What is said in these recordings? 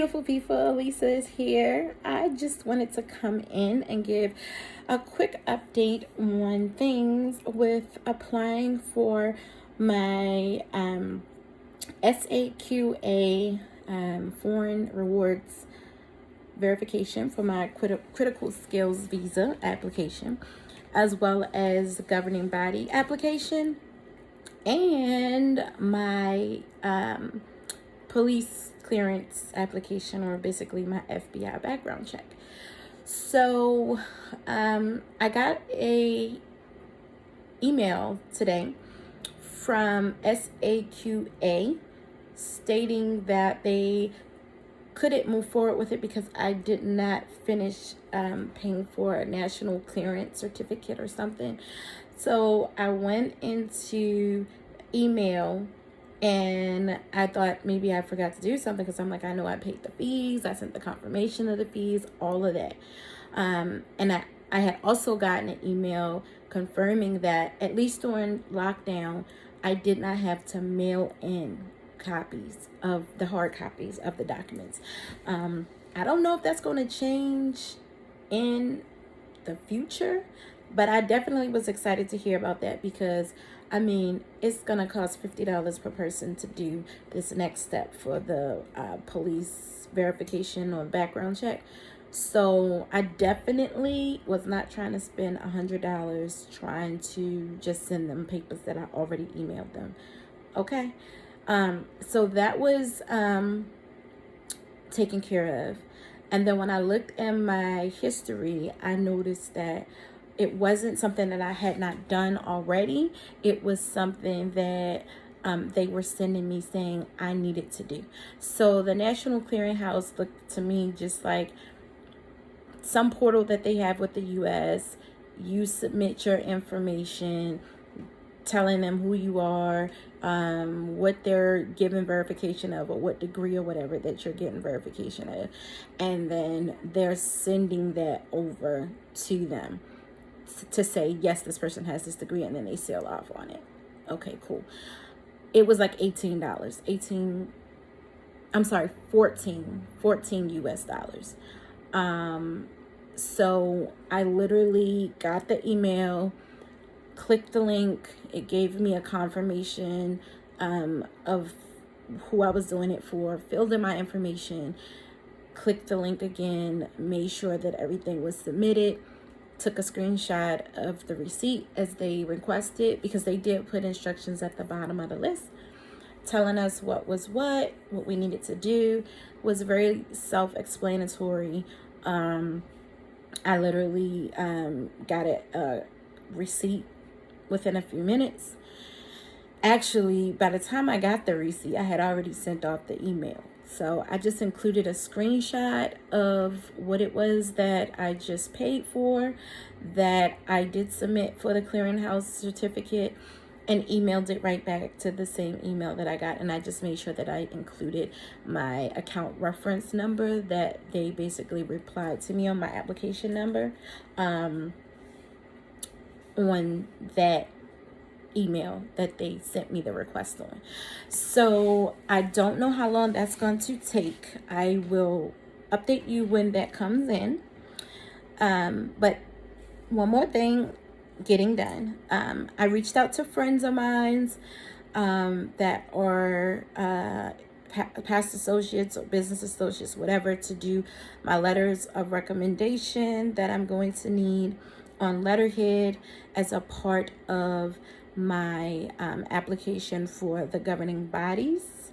beautiful people, Elisa is here. I just wanted to come in and give a quick update on things with applying for my SAQA Foreign Rewards Verification for my critical skills visa application, as well as governing body application, and my police clearance application, or basically my FBI background check. So I got a email today from SAQA stating that they couldn't move forward with it because I did not finish paying for a national clearance certificate or something. So I went into email and I thought maybe I forgot to do something, because I'm like, I know I paid the fees, I sent the confirmation of the fees, all of that. And I had also gotten an email confirming that at least during lockdown, I did not have to mail in copies of the hard copies of the documents. I don't know if that's going to change in the future, but I definitely was excited to hear about that, because I mean, it's going to cost $50 per person to do this next step for the police verification or background check. So I definitely was not trying to spend $100 trying to just send them papers that I already emailed them. Okay. So that was taken care of. And then when I looked in my history, I noticed that it wasn't something that I had not done already. It was something that they were sending me saying I needed to do. So the National Clearinghouse looked to me just like some portal that they have with the U.S. You submit your information, telling them who you are, what they're giving verification of, or what degree or whatever that you're getting verification of. And then they're sending that over to them to say, yes, this person has this degree, and then they seal off on it. Okay, cool. It was like $14 US dollars. So I literally got the email, clicked the link, it gave me a confirmation of who I was doing it for, filled in my information, clicked the link again, made sure that everything was submitted, took a screenshot of the receipt as they requested, because they did put instructions at the bottom of the list telling us what was what we needed to do. It was very self-explanatory. I literally got a receipt within a few minutes. Actually, by the time I got the receipt, I had already sent off the email. So I just included a screenshot of what it was that I just paid for, that I did submit for the clearinghouse certificate, and emailed it right back to the same email that I got. And I just made sure that I included my account reference number that they basically replied to me on, my application number, on that email that they sent me the request on. So I don't know how long that's going to take. I will update you when that comes in. But one more thing getting done. I reached out to friends of mine that are past associates or business associates, whatever, to do my letters of recommendation that I'm going to need on letterhead as a part of my application for the governing bodies.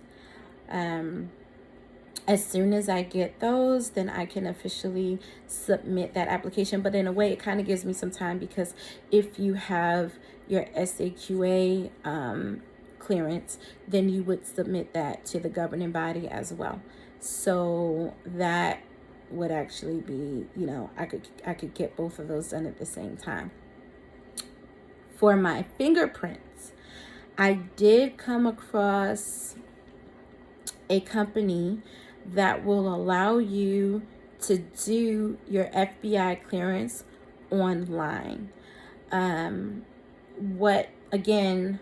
As soon as I get those, then I can officially submit that application. But in a way, it kind of gives me some time, because if you have your SAQA clearance, then you would submit that to the governing body as well. So that would actually be, you know, I could get both of those done at the same time. For my fingerprints, I did come across a company that will allow you to do your FBI clearance online. What, again,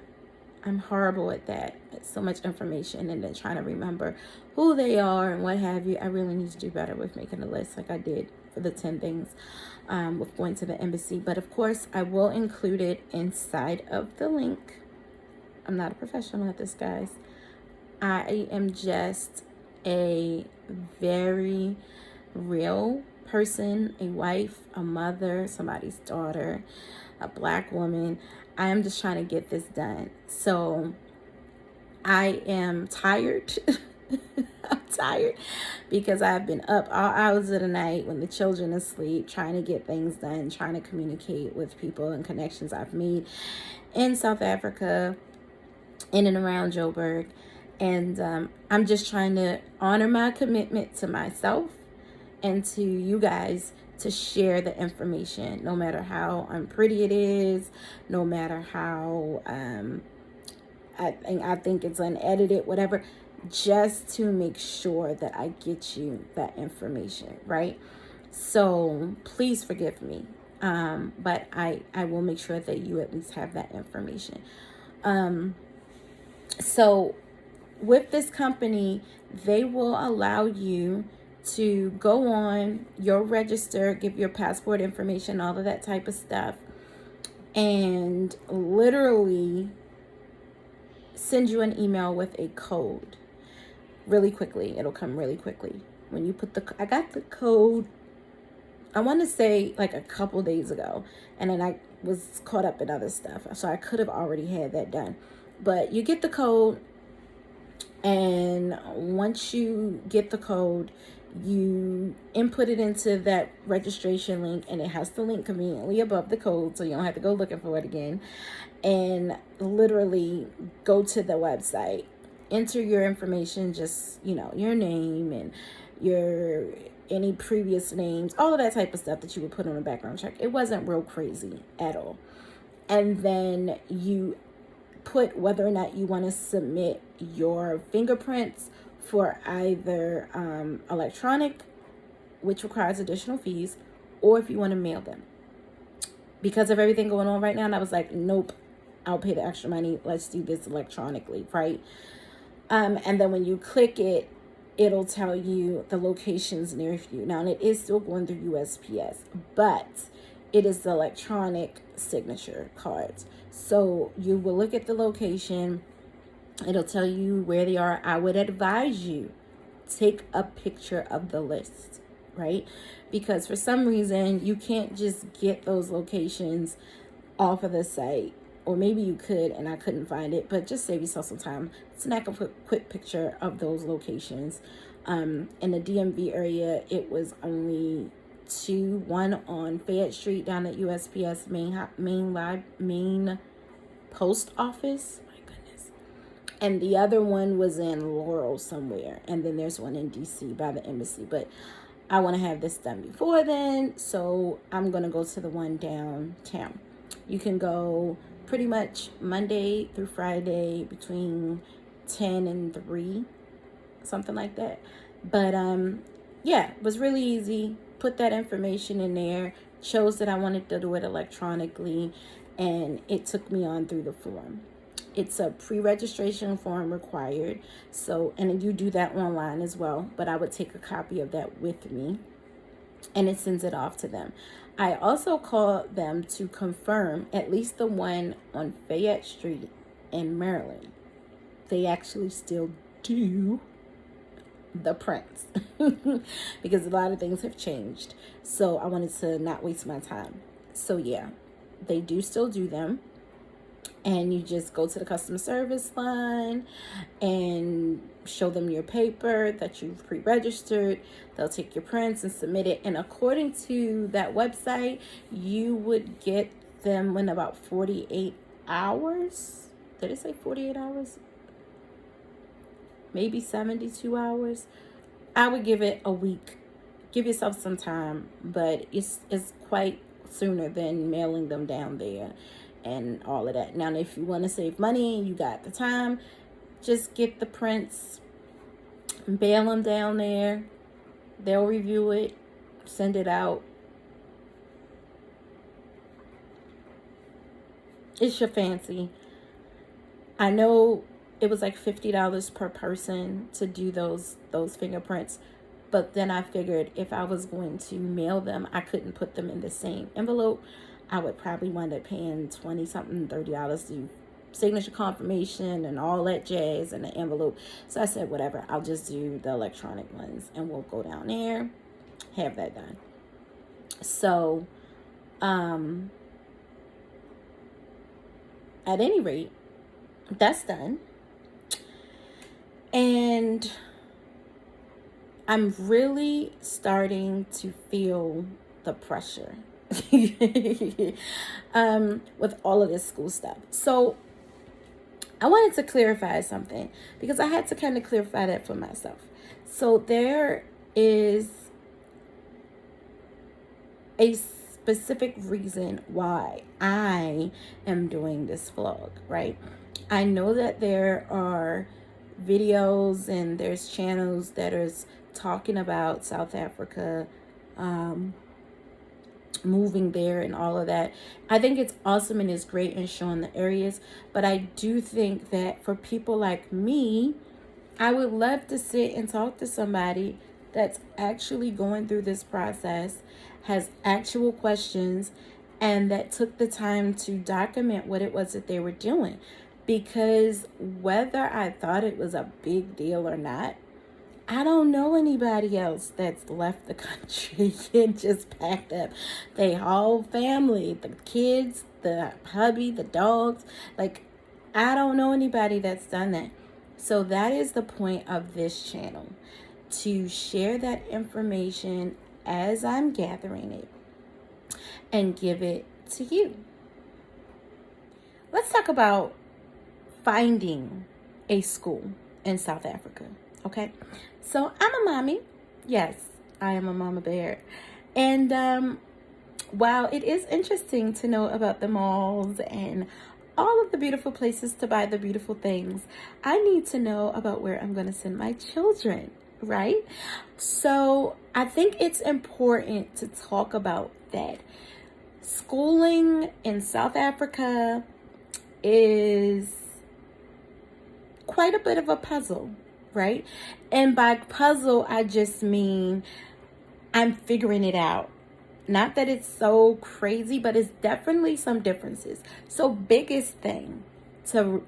I'm horrible at that. It's so much information and then trying to remember who they are and what have you. I really need to do better with making a list like I did for the 10 things with going to the embassy. But of course, I will include it inside of the link. I'm not a professional at this, guys. I am just a very real person, a wife, a mother, somebody's daughter, a Black woman. I am just trying to get this done. So I am tired. I'm tired because I've been up all hours of the night when the children are asleep, trying to get things done, trying to communicate with people and connections I've made in South Africa, in and around Joburg. And I'm just trying to honor my commitment to myself and to you guys to share the information, no matter how unpretty it is, no matter how I think it's unedited, whatever, just to make sure that I get you that information, right? So please forgive me, but I will make sure that you at least have that information. So with this company, they will allow you to go on your register, give your passport information, all of that type of stuff, and literally send you an email with a code really quickly. It'll come really quickly. When you put I got the code, I want to say like a couple days ago, and then I was caught up in other stuff, so I could have already had that done. But you get the code, and once you get the code, you input it into that registration link, and it has the link conveniently above the code, so you don't have to go looking for it again. And literally go to the website, enter your information, just, you know, your name and your any previous names, all of that type of stuff that you would put on a background check. It wasn't real crazy at all. And then you put whether or not you want to submit your fingerprints for either electronic, which requires additional fees, or if you want to mail them. Because of everything going on right now, and I was like, nope, I'll pay the extra money. Let's do this electronically, right? And then when you click it, it'll tell you the locations nearest you. Now, and it is still going through USPS, but it is the electronic signature cards. So you will look at the location. It'll tell you where they are. I would advise you take a picture of the list, right? Because for some reason, you can't just get those locations off of the site. Or maybe you could, and I couldn't find it. But just save yourself some time. Snap a quick picture of those locations. In the DMV area, it was only two. One on Fayette Street down at USPS main post office. My goodness. And the other one was in Laurel somewhere. And then there's one in DC by the embassy. But I want to have this done before then. So I'm going to go to the one downtown. You can go pretty much Monday through Friday between 10 and 3, something like that. But yeah, it was really easy. Put that information in there, chose that I wanted to do it electronically, and it took me on through the form. It's a pre-registration form required, so, and you do that online as well, but I would take a copy of that with me, and it sends it off to them. I also called them to confirm at least the one on Fayette Street in Maryland. They actually still do the prints because a lot of things have changed. So I wanted to not waste my time. So yeah, they do still do them. And you just go to the customer service line and show them your paper that you've pre-registered. They'll take your prints and submit it. And according to that website, you would get them in about 48 hours. Did it say 48 hours? Maybe 72 hours. I would give it a week. Give yourself some time, but it's quite sooner than mailing them down there and all of that. Now, if you want to save money, you got the time, just get the prints, bail them down there. They'll review it, send it out. It's your fancy. I know it was like $50 per person to do those fingerprints. But then I figured if I was going to mail them, I couldn't put them in the same envelope. I would probably wind up paying $20 something, $30 to signature confirmation and all that jazz in the envelope. So I said, whatever, I'll just do the electronic ones and we'll go down there, have that done. So, at any rate, that's done. And I'm really starting to feel the pressure with all of this school stuff. So I wanted to clarify something because I had to kind of clarify that for myself. So there is a specific reason why I am doing this vlog, right? I know that there are videos and there's channels that is talking about South Africa, moving there and all of that. I think it's awesome and it's great in showing the areas, but I do think that for people like me, I would love to sit and talk to somebody that's actually going through this process, has actual questions, and that took the time to document what it was that they were doing. Because whether I thought it was a big deal or not, I don't know anybody else that's left the country and just packed up their whole family, the kids, the hubby, the dogs. Like, I don't know anybody that's done that. So that is the point of this channel, to share that information as I'm gathering it and give it to you. Let's talk about finding a school in South Africa. Okay, so I'm a mommy. Yes, I am a mama bear. And while it is interesting to know about the malls and all of the beautiful places to buy the beautiful things, I need to know about where I'm going to send my children, right? So I think it's important to talk about that. Schooling in South Africa is quite a bit of a puzzle, right? And by puzzle, I just mean I'm figuring it out. Not that it's so crazy, but it's definitely some differences. So biggest thing to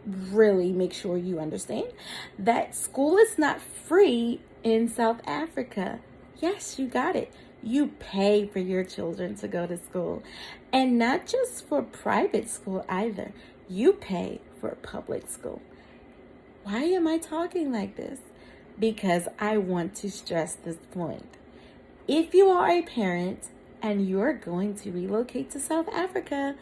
really make sure you understand that school is not free in South Africa. Yes, you got it. You pay for your children to go to school, and not just for private school either. You pay for public school. Why am I talking like this? Because I want to stress this point. If you are a parent and you're going to relocate to South Africa,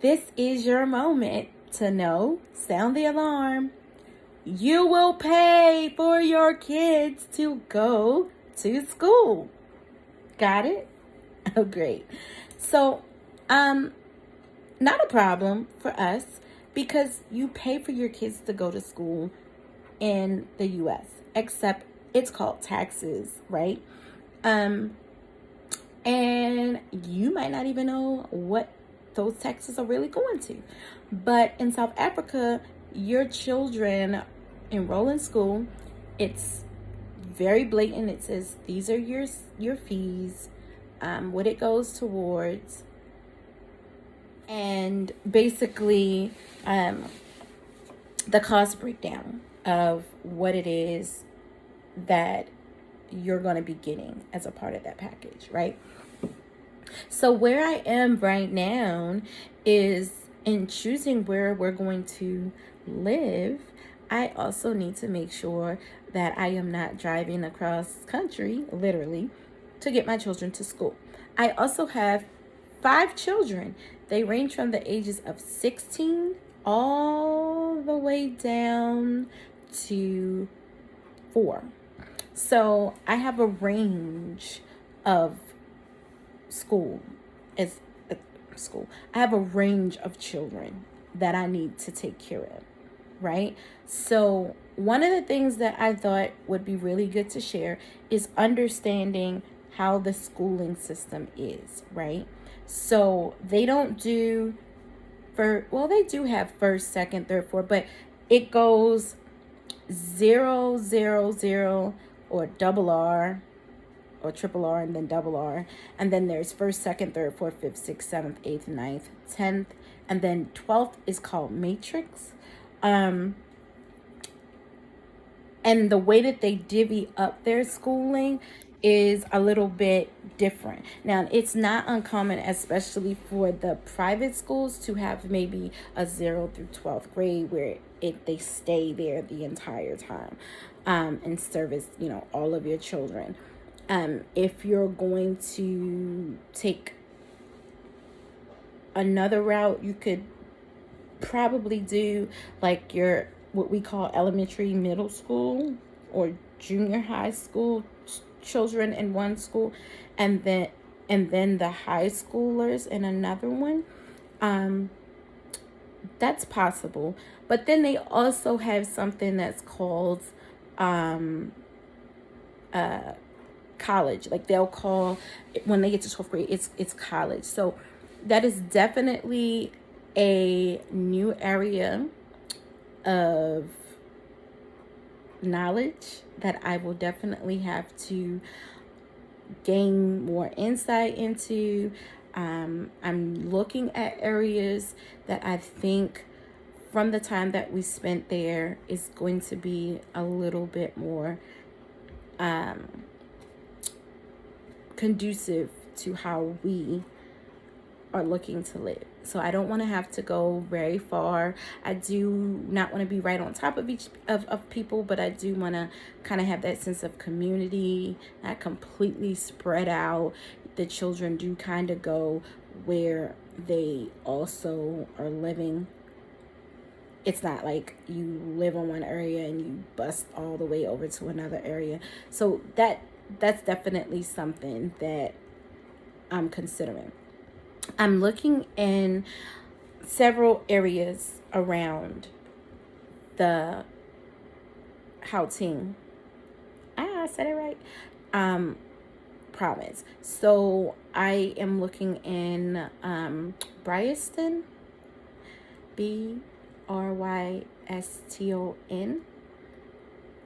this is your moment to know, sound the alarm. You will pay for your kids to go to school. Got it? Oh, great. So, not a problem for us, because you pay for your kids to go to school in the U.S., except it's called taxes, right? And you might not even know what those taxes are really going to. But in South Africa, your children enroll in school. It's very blatant. It says these are your fees, what it goes towards, and basically the cost breakdown of what it is that you're going to be getting as a part of that package, right? So where I am right now is in choosing where we're going to live. I also need to make sure that I am not driving across country, literally, to get my children to school. I also have 5 children. They range from the ages of 16 all the way down to 4. So I have a range of I have a range of children that I need to take care of, right? So one of the things that I thought would be really good to share is understanding how the schooling system is, right? So they don't do well, they do have first, second, third, fourth, but it goes 0, 0, 0, or double R, or triple R, and then double R. And then there's first, second, third, fourth, fifth, sixth, seventh, eighth, ninth, 10th. And then 12th is called matrix. And the way that they divvy up their schooling is a little bit different. Now, it's not uncommon, especially for the private schools, to have maybe a 0 through 12th grade where they stay there the entire time, and service, all of your children. If you're going to take another route, you could probably do like your what we call elementary, middle school, or junior high school children in one school, and then the high schoolers in another one. That's possible. But then they also have something that's called college. Like they'll call, when they get to 12th grade, it's college. So that is definitely a new area of knowledge that I will definitely have to gain more insight into. I'm looking at areas that I think from the time that we spent there is going to be a little bit more conducive to how we are looking to live. So I don't want to have to go very far. I do not want to be right on top of each of people, but I do want to kind of have that sense of community, not completely spread out. The children do kind of go where they also are living. It's not like you live in one area and you bust all the way over to another area. So that's definitely something that I'm considering. I'm looking in several areas around the Gauteng, I said it right, province. So I am looking in Bryanston, Bryston.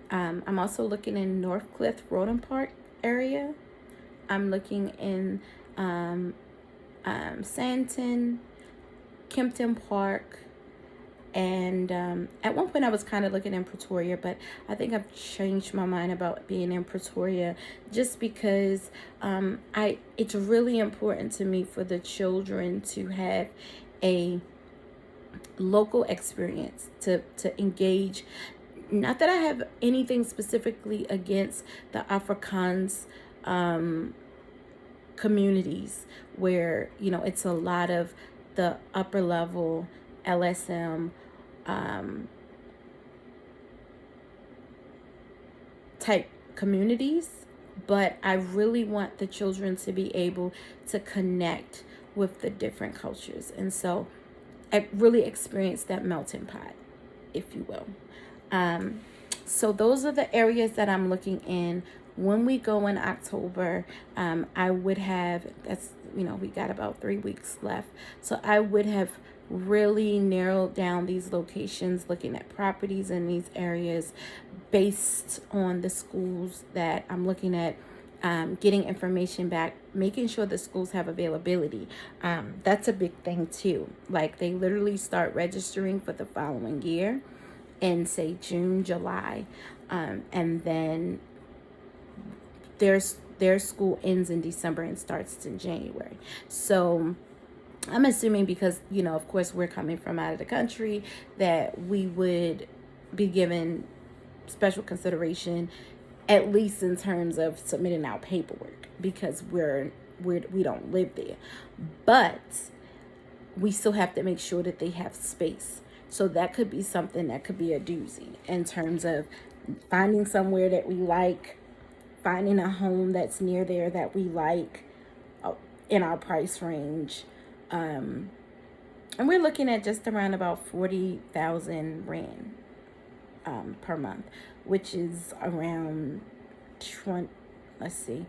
I'm also looking in Northcliffe, Roden Park area. I'm looking in Santon, Kempton Park, and at one point I was kind of looking in Pretoria, but I think I've changed my mind about being in Pretoria just because it's really important to me for the children to have a local experience, to engage. Not that I have anything specifically against the Afrikaans communities where, it's a lot of the upper level LSM type communities, but I really want the children to be able to connect with the different cultures. And so I really experienced that melting pot, if you will. So those are the areas that I'm looking in. When we go in October, I would have, we got about 3 weeks left. So I would have really narrowed down these locations, looking at properties in these areas based on the schools that I'm looking at, getting information back, making sure the schools have availability. That's a big thing too. Like they literally start registering for the following year in say June, July, and then their school ends in December and starts in January. So I'm assuming because, of course we're coming from out of the country, that we would be given special consideration, at least in terms of submitting our paperwork, because we don't live there. But we still have to make sure that they have space. So that could be something that could be a doozy in terms of finding somewhere that we like, finding a home that's near there that we like, in our price range. And we're looking at just around about 40,000 Rand per month, which is around, I say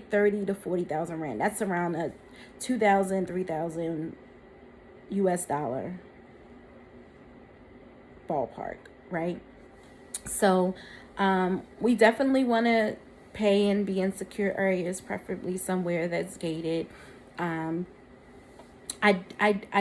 30 to 40,000 Rand. That's around a 2,000, 3,000 US dollar ballpark, right? So we definitely want to pay and be in secure areas, preferably somewhere that's gated. I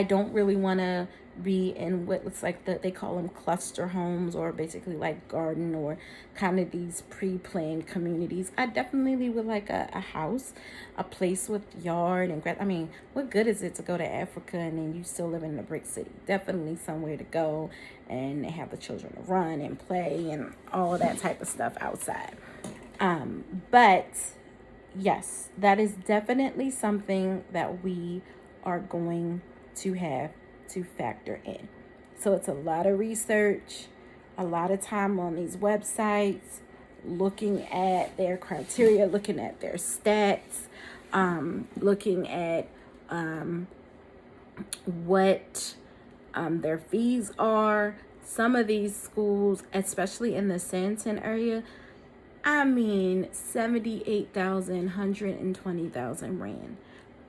don't really want to be in what looks like they call them cluster homes, or basically like garden or kind of these pre-planned communities. I definitely would like a house, a place with yard and grass. I mean, what good is it to go to Africa and then you still live in a brick city? Definitely somewhere to go and have the children to run and play and all of that type of stuff outside. But yes, that is definitely something that we are going to have to factor in. So it's a lot of research, a lot of time on these websites, looking at their criteria, looking at their stats, looking at what their fees are. Some of these schools, especially in the Santon area, I mean, 78,000, 120,000 rand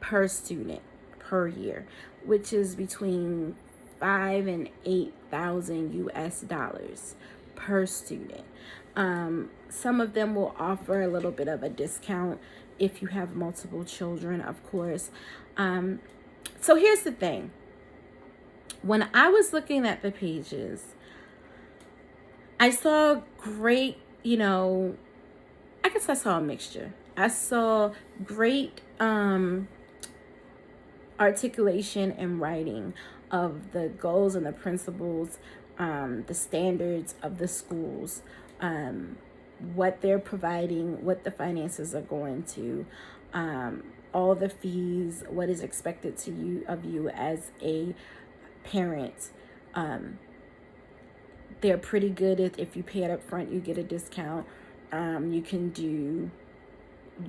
per student per year, which is between 5 and 8,000 US dollars per student. Some of them will offer a little bit of a discount if you have multiple children, of course. So here's the thing. When I was looking at the pages, I saw great, I guess I saw a mixture. I saw great articulation and writing of the goals and the principles, the standards of the schools, what they're providing, what the finances are going to, all the fees, what is expected of you as a parent. They're pretty good at, if you pay it up front, you get a discount. You can do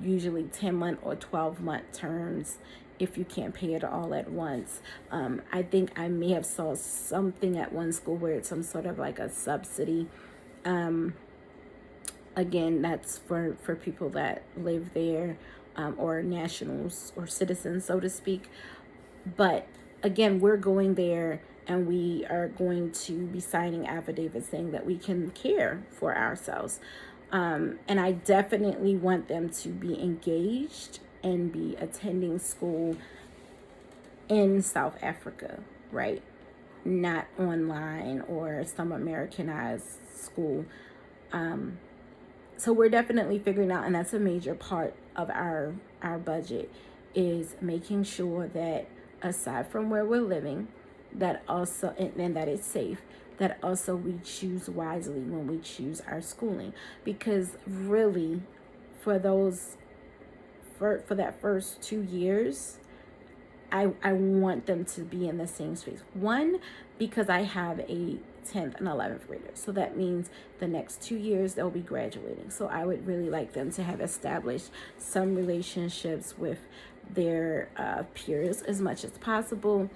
usually 10-month or 12-month terms if you can't pay it all at once. I think I may have saw something at one school where it's some sort of like a subsidy. Again, that's for people that live there, or nationals or citizens, so to speak. But again, we're going there and we are going to be signing affidavits saying that we can care for ourselves. And I definitely want them to be engaged and be attending school in South Africa, right? Not online or some Americanized school. So we're definitely figuring out, and that's a major part of our budget, is making sure that aside from where we're living, that also, and that it's safe, that also we choose wisely when we choose our schooling. Because really, for that first 2 years, I want them to be in the same space. One, because I have a 10th and 11th grader. So that means the next 2 years they'll be graduating. So I would really like them to have established some relationships with their peers as much as possible,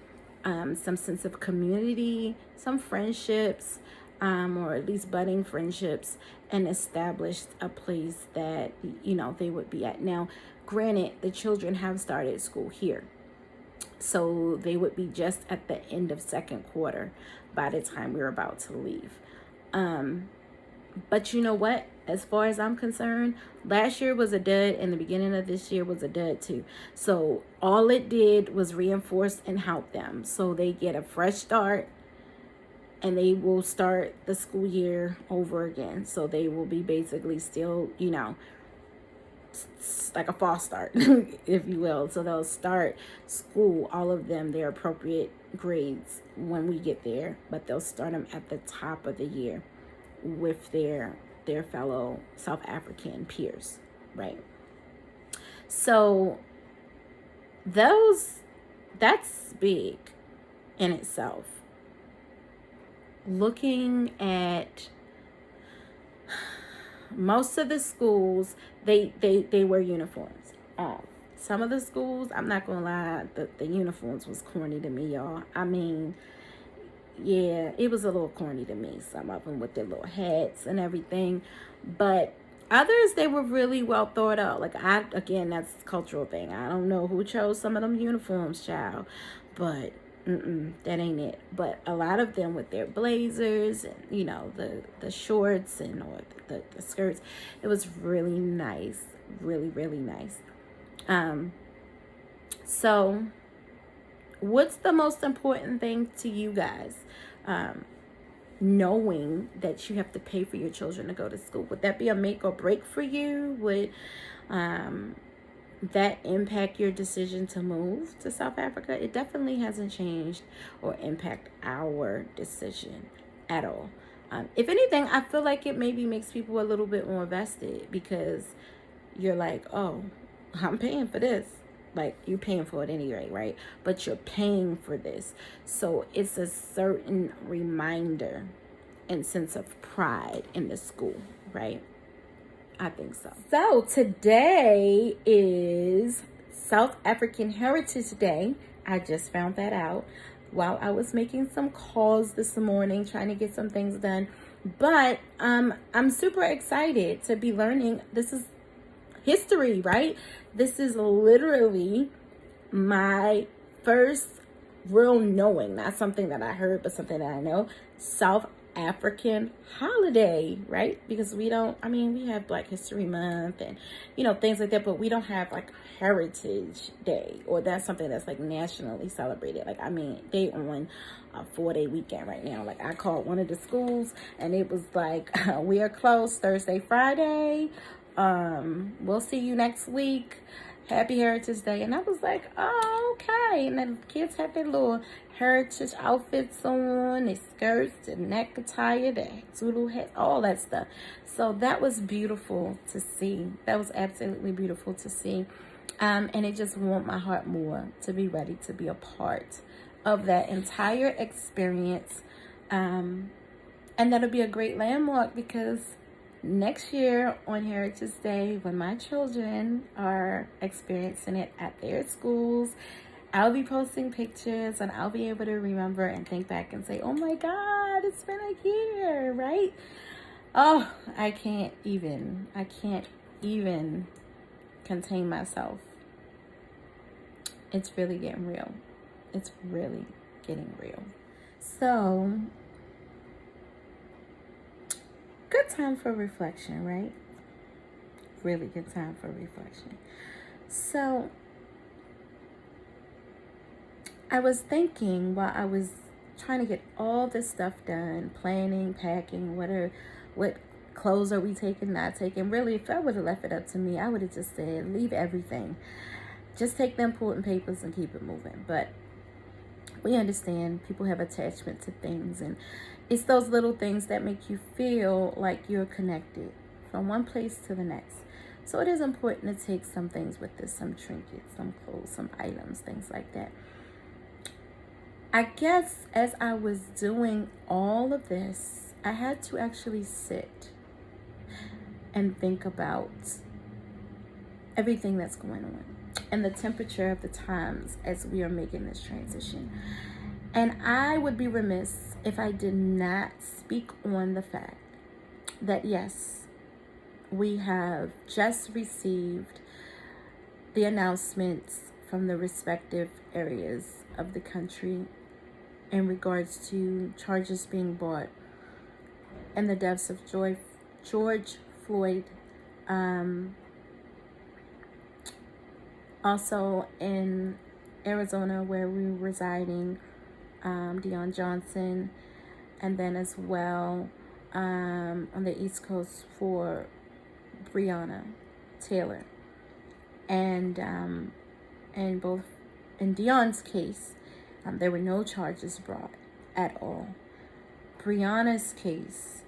some sense of community, some friendships, or at least budding friendships, and established a place that, they would be at. Now, granted, the children have started school here. So they would be just at the end of second quarter by the time we're about to leave. But you know what? As far as I'm concerned, last year was a dud and the beginning of this year was a dud too. So all it did was reinforce and help them. So they get a fresh start and they will start the school year over again. So they will be basically still, like a false start, if you will. So they'll start school, all of them, their appropriate grades when we get there, but they'll start them at the top of the year with their fellow South African peers, right? So that's big in itself. Looking at most of the schools, they wear uniforms. Some of the schools, I'm not gonna lie, the uniforms was corny to me, y'all. I mean, yeah, it was a little corny to me. Some of them with their little hats and everything, but others, they were really well thought out. Like, again, that's a cultural thing. I don't know who chose some of them uniforms, child, but that ain't it. But a lot of them with their blazers and, you know, the shorts and or the skirts, it was really nice, really, really nice. So what's the most important thing to you guys? Knowing that you have to pay for your children to go to school, would that be a make or break for you? Would that impact your decision to move to South Africa? It definitely hasn't changed or impact our decision at all. If anything, I feel like it maybe makes people a little bit more vested, because you're like, oh, I'm paying for this. Like, you're paying for it anyway, right? But you're paying for this. So it's a certain reminder and sense of pride in the school, right? I think so. So today is South African Heritage Day. I just found that out while I was making some calls this morning, trying to get some things done. But I'm super excited to be learning. This is history, right? This is literally my first real knowing, not something that I heard, but something that I know. South African holiday, right? Because we don't, I mean, we have Black History Month and, you know, things like that, but we don't have like Heritage Day, or that's something that's like nationally celebrated. Like, I mean, they on a 4-day weekend right now. Like, I called one of the schools and it was like, we are closed Thursday, Friday. We'll see you next week. Happy Heritage Day. And I was like, oh, okay. And then the kids had their little heritage outfits on, their skirts, their neck attire, their Zulu hats, all that stuff. So that was beautiful to see. That was absolutely beautiful to see. And it just warmed my heart more to be ready to be a part of that entire experience. And that'll be a great landmark, because next year on Heritage Day, when my children are experiencing it at their schools, I'll be posting pictures and I'll be able to remember and think back and say, oh my God, it's been a year, right? Oh, I can't even contain myself. It's really getting real. It's really getting real. So, good time for reflection, right? Really good time for reflection. So, I was thinking while I was trying to get all this stuff done, planning, packing, what clothes are we taking, not taking. Really, if I would have left it up to me, I would have just said, leave everything. Just take the important papers and keep it moving. But we understand people have attachment to things, and it's those little things that make you feel like you're connected from one place to the next. So it is important to take some things with us, some trinkets, some clothes, some items, things like that. I guess as I was doing all of this, I had to actually sit and think about everything that's going on and the temperature of the times as we are making this transition. And I would be remiss if I did not speak on the fact that, yes, we have just received the announcements from the respective areas of the country in regards to charges being brought and the deaths of George Floyd. Also in Arizona, where we were residing, Deion Johnson, and then as well on the East Coast for Breonna Taylor. And both in Deion's case, there were no charges brought at all. Breonna's case,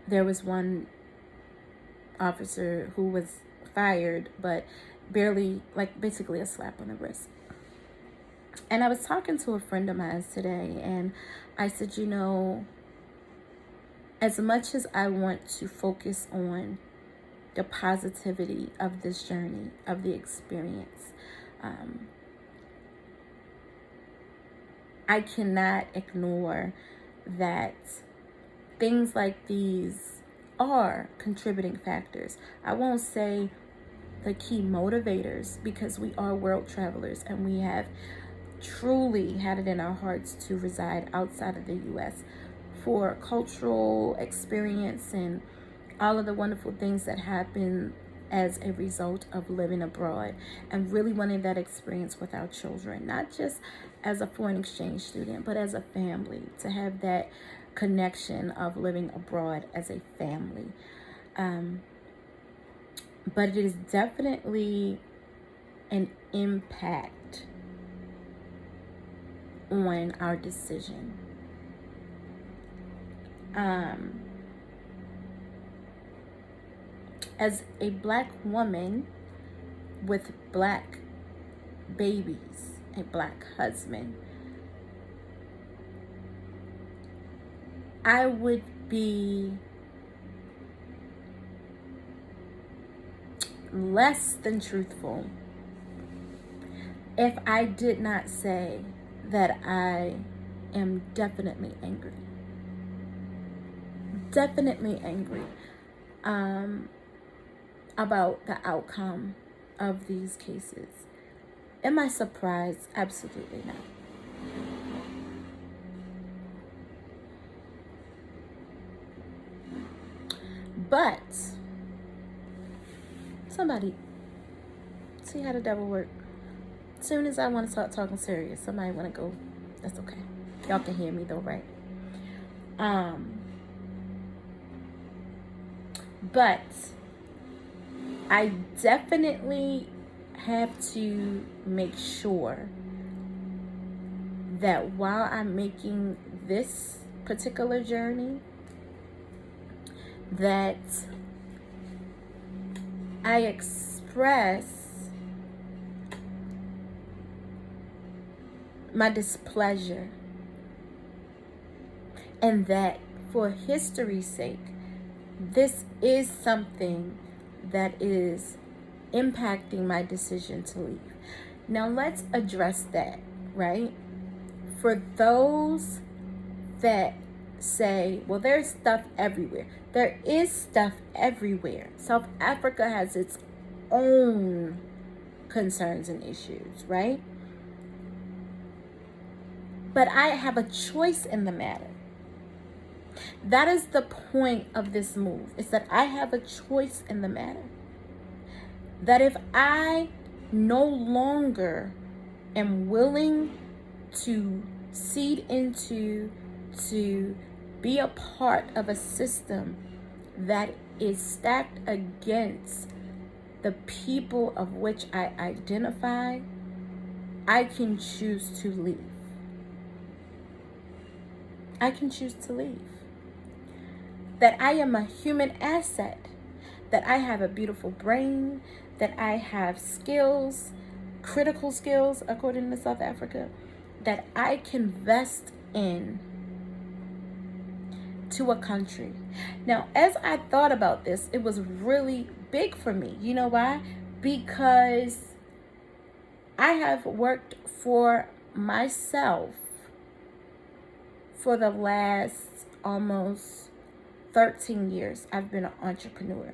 there was one officer who was fired, but barely, like basically a slap on the wrist. And I was talking to a friend of mine today, and I said, you know, as much as I want to focus on the positivity of this journey, of the experience, I cannot ignore that things like these are contributing factors. I won't say the key motivators, because we are world travelers and we have truly had it in our hearts to reside outside of the U.S. for cultural experience and all of the wonderful things that happen as a result of living abroad, and really wanting that experience with our children, not just as a foreign exchange student, but as a family, to have that connection of living abroad as a family. But it is definitely an impact on our decision. As a Black woman with Black babies, a Black husband, I would be less than truthful if I did not say that I am definitely angry. Definitely angry about the outcome of these cases. Am I surprised? Absolutely not. But somebody, see how the devil works. As soon as I want to start talking serious, somebody want to go. That's okay. Y'all can hear me though, right? But I definitely have to make sure that while I'm making this particular journey, that I express my displeasure, and that for history's sake, this is something that is impacting my decision to leave. Now let's address that, right? For those that say, well, there's stuff everywhere. There is stuff everywhere. South Africa has its own concerns and issues, right? But I have a choice in the matter. That is the point of this move, is that I have a choice in the matter. That if I no longer am willing to cede into, to be a part of a system that is stacked against the people of which I identify, I can choose to leave. I can choose to leave. That I am a human asset, that I have a beautiful brain, that I have skills, critical skills, according to South Africa, that I can vest in to a country. Now, as I thought about this, it was really big for me. You know why? Because I have worked for myself for the last almost 13 years. I've been an entrepreneur,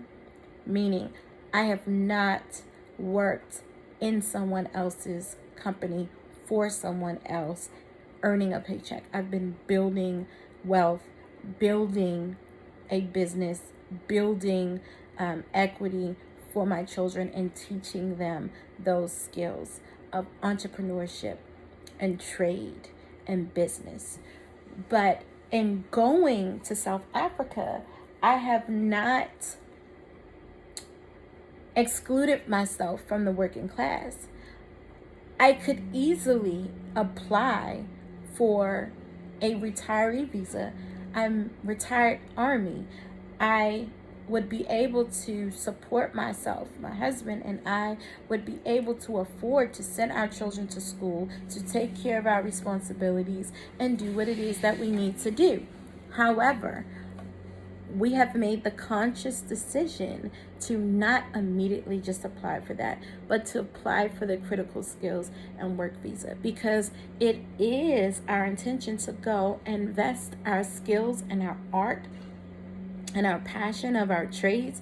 meaning I have not worked in someone else's company for someone else earning a paycheck. I've been building wealth, building a business, building equity for my children, and teaching them those skills of entrepreneurship and trade and business. But in going to South Africa, I have not excluded myself from the working class. I could easily apply for a retiree visa. I'm retired Army. I would be able to support myself. My husband and I would be able to afford to send our children to school, to take care of our responsibilities, and do what it is that we need to do. However, we have made the conscious decision to not immediately just apply for that, but to apply for the critical skills and work visa, because it is our intention to go invest our skills and our art and our passion of our trades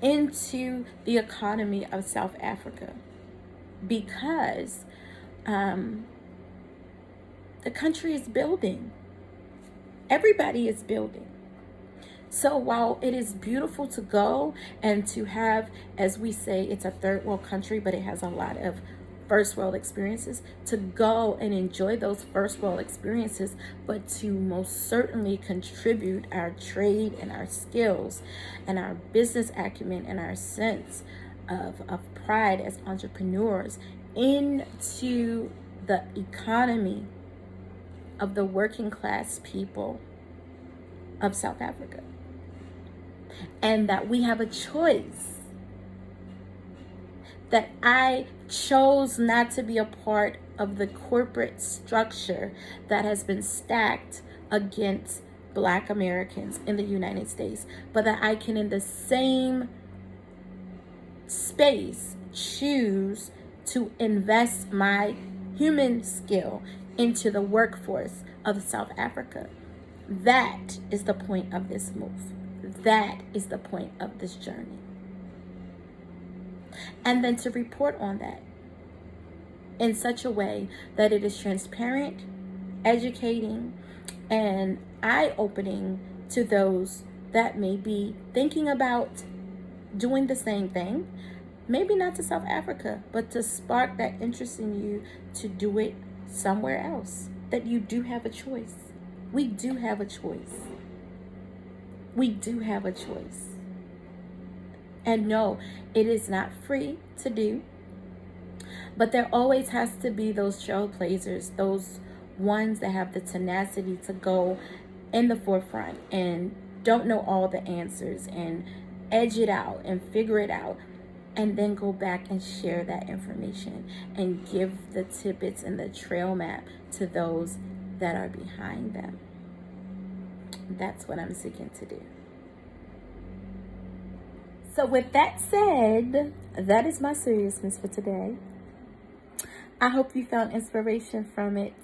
into the economy of South Africa. Because the country is building. Everybody is building. So while it is beautiful to go and to have, as we say, it's a third world country, but it has a lot of first world experiences, to go and enjoy those first world experiences, but to most certainly contribute our trade and our skills and our business acumen and our sense of pride as entrepreneurs into the economy of the working class people of South Africa. And that we have a choice. That I chose not to be a part of the corporate structure that has been stacked against Black Americans in the United States, but that I can, in the same space, choose to invest my human skill into the workforce of South Africa. That is the point of this move. That is the point of this journey. And then to report on that in such a way that it is transparent, educating, and eye-opening to those that may be thinking about doing the same thing. Maybe not to South Africa, but to spark that interest in you to do it somewhere else. That you do have a choice. We do have a choice. We do have a choice. And no, it is not free to do. But there always has to be those trailblazers, those ones that have the tenacity to go in the forefront and don't know all the answers and edge it out and figure it out, and then go back and share that information and give the tidbits and the trail map to those that are behind them. That's what I'm seeking to do. So with that said, that is my seriousness for today. I hope you found inspiration from it.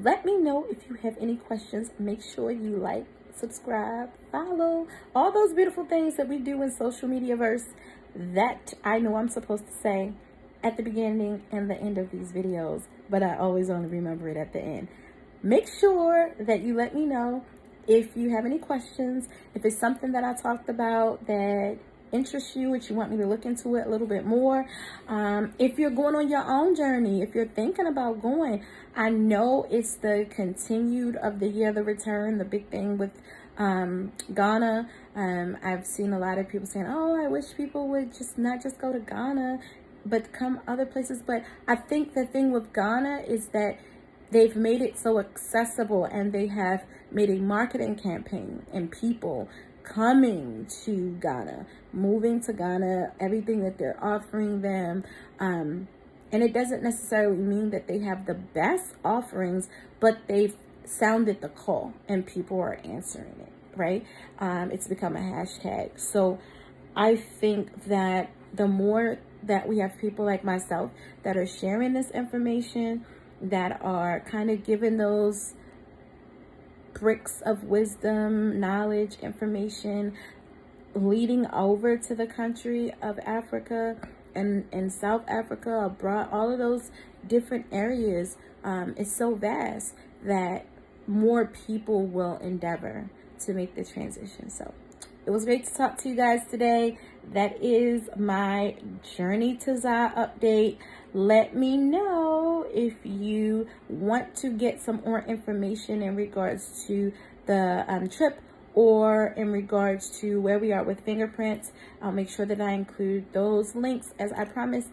Let me know if you have any questions. Make sure you like, subscribe, follow, all those beautiful things that we do in social media verse that I know I'm supposed to say at the beginning and the end of these videos, but I always only remember it at the end. Make sure that you let me know if you have any questions, if it's something that I talked about that interests you, if you want me to look into it a little bit more. If you're going on your own journey, if you're thinking about going, I know it's the continued of the year, the return, the big thing with Ghana. I've seen a lot of people saying, oh, I wish people would not just go to Ghana, but come other places. But I think the thing with Ghana is that they've made it so accessible, and they have made a marketing campaign, and people coming to Ghana, moving to Ghana, everything that they're offering them. And it doesn't necessarily mean that they have the best offerings, but they've sounded the call and people are answering it, right? It's become a hashtag. So I think that the more that we have people like myself that are sharing this information, that are kind of giving those bricks of wisdom, knowledge, information, leading over to the country of Africa and South Africa, abroad, all of those different areas, is so vast that more people will endeavor to make the transition. So it was great to talk to you guys today. That is my JourneyToZA update. Let me know if you want to get some more information in regards to the trip, or in regards to where we are with fingerprints. I'll make sure that I include those links as I promised,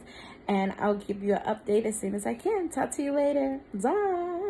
and I'll give you an update as soon as I can. Talk to you later. Bye.